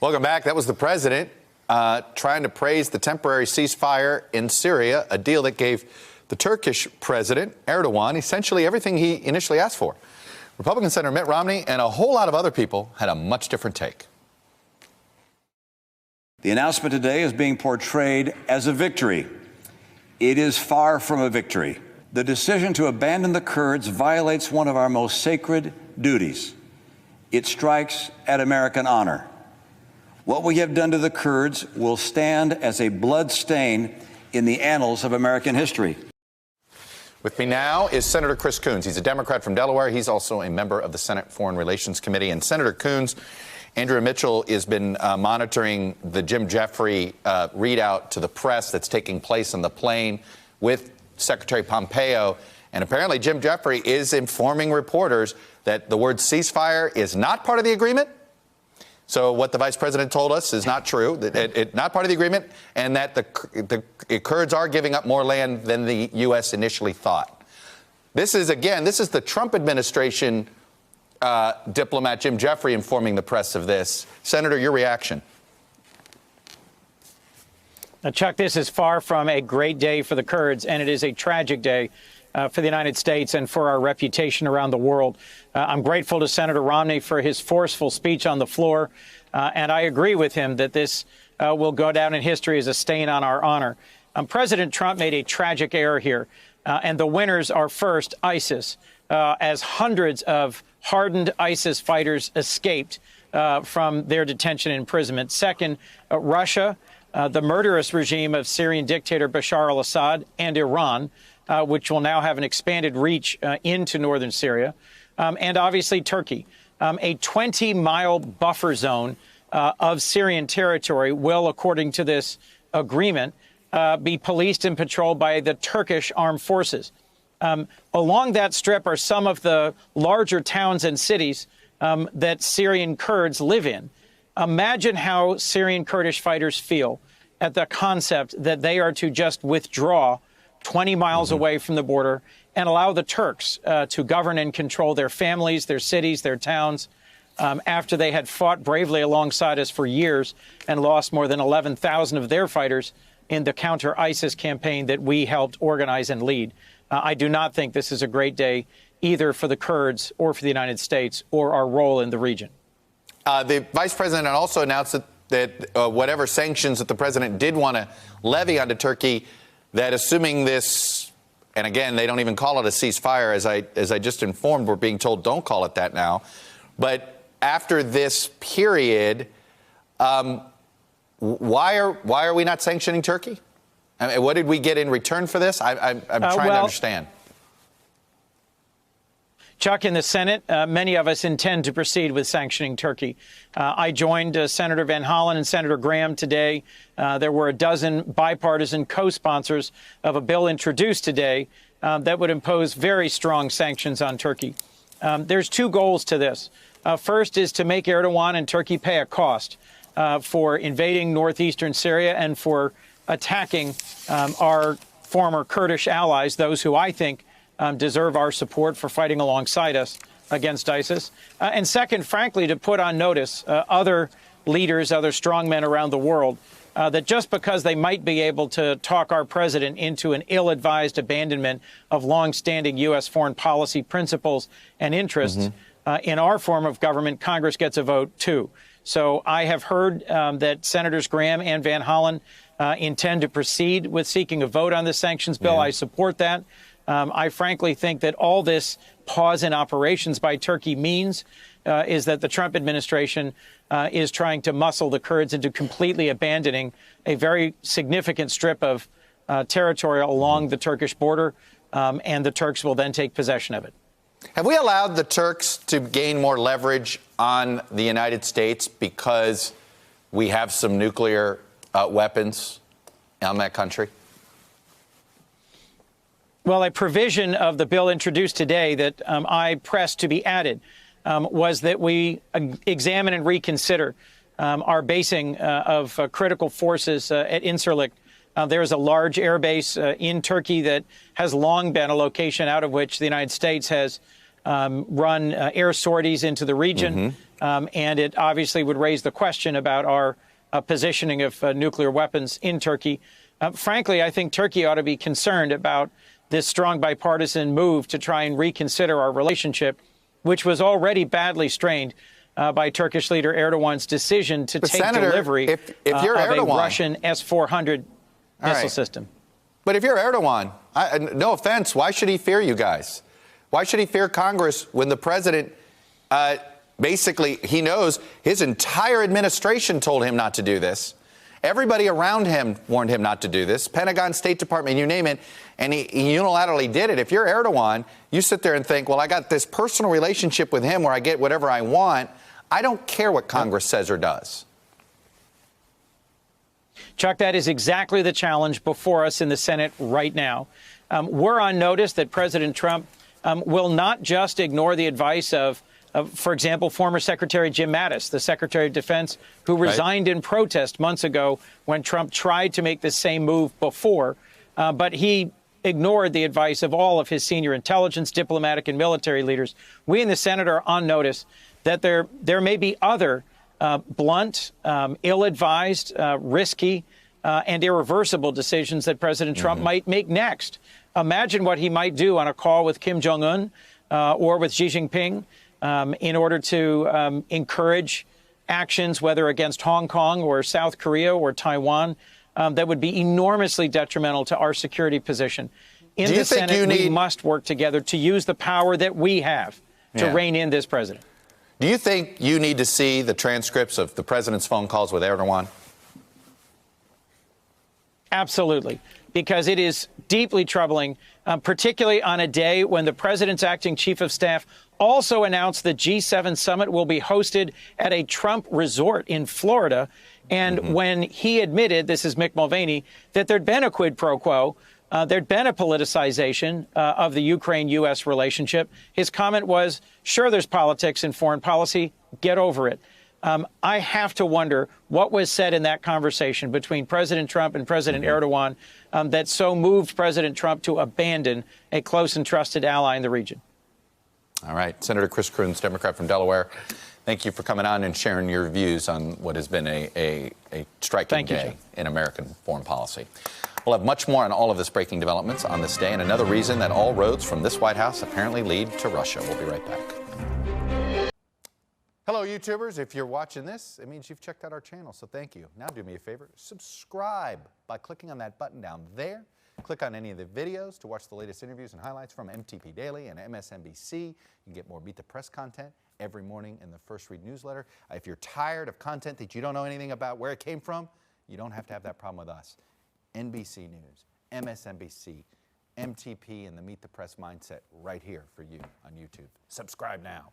Welcome back. That was the president trying to praise the temporary ceasefire in Syria, a deal that gave the Turkish president, Erdoğan, essentially everything he initially asked for. Republican Senator Mitt Romney and a whole lot of other people had a much different take. The announcement today is being portrayed as a victory. It is far from a victory. The decision to abandon the Kurds violates one of our most sacred duties. It strikes at American honor. What we have done to the Kurds will stand as a blood stain in the annals of American history. With me now is Senator Chris Coons. He's a Democrat from Delaware. He's also a member of the Senate Foreign Relations Committee. And Senator Coons, Andrea Mitchell has been monitoring the Jim Jeffrey readout to the press that's taking place on the plane with Secretary Pompeo. And apparently Jim Jeffrey is informing reporters that the word ceasefire is not part of the agreement. So what the vice president told us is not true, that it's not part of the agreement, and that the Kurds are giving up more land than the U.S. initially thought. This is the Trump administration diplomat Jim Jeffrey informing the press of this. Senator, your reaction? Now, Chuck, this is far from a great day for the Kurds, and it is a tragic day for the United States and for our reputation around the world. I'm grateful to Senator Romney for his forceful speech on the floor, and I agree with him that this will go down in history as a stain on our honor. President Trump made a tragic error here, and the winners are first ISIS, as hundreds of hardened ISIS fighters escaped from their detention and imprisonment. Second, Russia, the murderous regime of Syrian dictator Bashar al-Assad, and Iran, which will now have an expanded reach into northern Syria, and obviously Turkey. A 20-mile buffer zone of Syrian territory will, according to this agreement, be policed and patrolled by the Turkish armed forces. Along that strip are some of the larger towns and cities that Syrian Kurds live in. Imagine how Syrian Kurdish fighters feel at the concept that they are to just withdraw 20 miles away from the border and allow the Turks to govern and control their families, their cities, their towns, after they had fought bravely alongside us for years and lost more than 11,000 of their fighters in the counter-ISIS campaign that we helped organize and lead. I do not think this is a great day either for the Kurds or for the United States or our role in the region. The vice president also announced that whatever sanctions that the president did want to levy onto Turkey, that assuming this, and again, they don't even call it a ceasefire, as I just informed, we're being told don't call it that now. But after this period, why are we not sanctioning Turkey? I mean, what did we get in return for this? I'm trying to understand. Chuck, in the Senate, many of us intend to proceed with sanctioning Turkey. I joined Senator Van Hollen and Senator Graham today. There were a dozen bipartisan co-sponsors of a bill introduced today that would impose very strong sanctions on Turkey. There's two goals to this. First is to make Erdoğan and Turkey pay a cost for invading northeastern Syria and for attacking our former Kurdish allies, those who I think deserve our support for fighting alongside us against ISIS. And second, frankly, to put on notice other leaders, other strongmen around the world, that just because they might be able to talk our president into an ill-advised abandonment of long-standing U.S. foreign policy principles and interests, in our form of government, Congress gets a vote, too. So I have heard that Senators Graham and Van Hollen intend to proceed with seeking a vote on the sanctions bill. I support that. I frankly think that all this pause in operations by Turkey means is that the Trump administration is trying to muscle the Kurds into completely abandoning a very significant strip of territory along the Turkish border, and the Turks will then take possession of it. Have we allowed the Turks to gain more leverage on the United States because we have some nuclear weapons on that country? Well, a provision of the bill introduced today that I pressed to be added was that we examine and reconsider our basing of critical forces at Incirlik. There is a large air base in Turkey that has long been a location out of which the United States has run air sorties into the region. And it obviously would raise the question about our positioning of nuclear weapons in Turkey. Frankly, I think Turkey ought to be concerned about this strong bipartisan move to try and reconsider our relationship, which was already badly strained by Turkish leader Erdogan's decision to take delivery if you're of Erdogan, a Russian S-400 missile system. But if you're Erdogan, no offense, why should he fear you guys? Why should he fear Congress when the president basically, he knows his entire administration told him not to do this. Everybody around him warned him not to do this. Pentagon, State Department, you name it. And he unilaterally did it. If you're Erdogan, you sit there and think, well, I got this personal relationship with him where I get whatever I want. I don't care what Congress says or does. Chuck, that is exactly the challenge before us in the Senate right now. We're on notice that President Trump will not just ignore the advice of, for example, former Secretary Jim Mattis, the Secretary of Defense, who resigned in protest months ago when Trump tried to make the same move before. But he ignored the advice of all of his senior intelligence, diplomatic, and military leaders. We in the Senate are on notice that there may be other blunt, ill-advised, risky, and irreversible decisions that President Trump might make next. Imagine what he might do on a call with Kim Jong-un or with Xi Jinping in order to encourage actions, whether against Hong Kong or South Korea or Taiwan, that would be enormously detrimental to our security position. In the Senate, we must work together to use the power that we have to rein in this president. Do you think you need to see the transcripts of the president's phone calls with Erdogan? Absolutely, because it is deeply troubling, particularly on a day when the president's acting chief of staff also announced the G7 summit will be hosted at a Trump resort in Florida. And when he admitted, this is Mick Mulvaney, that there'd been a quid pro quo, there'd been a politicization of the Ukraine-U.S. relationship, his comment was, sure, there's politics in foreign policy, get over it. I have to wonder what was said in that conversation between President Trump and President Erdogan that so moved President Trump to abandon a close and trusted ally in the region. All right. Senator Chris Coons, Democrat from Delaware, thank you for coming on and sharing your views on what has been a striking day in American foreign policy. We'll have much more on all of this breaking developments on this day and another reason that all roads from this White House apparently lead to Russia. We'll be right back. Hello, YouTubers. If you're watching this, it means you've checked out our channel, so thank you. Now do me a favor, subscribe by clicking on that button down there. Click on any of the videos to watch the latest interviews and highlights from MTP Daily and MSNBC. You can get more Beat the Press content every morning in the First Read newsletter. If you're tired of content that you don't know anything about where it came from, you don't have to have that problem with us. NBC News, MSNBC, MTP, and the Meet the Press mindset right here for you on YouTube. Subscribe now.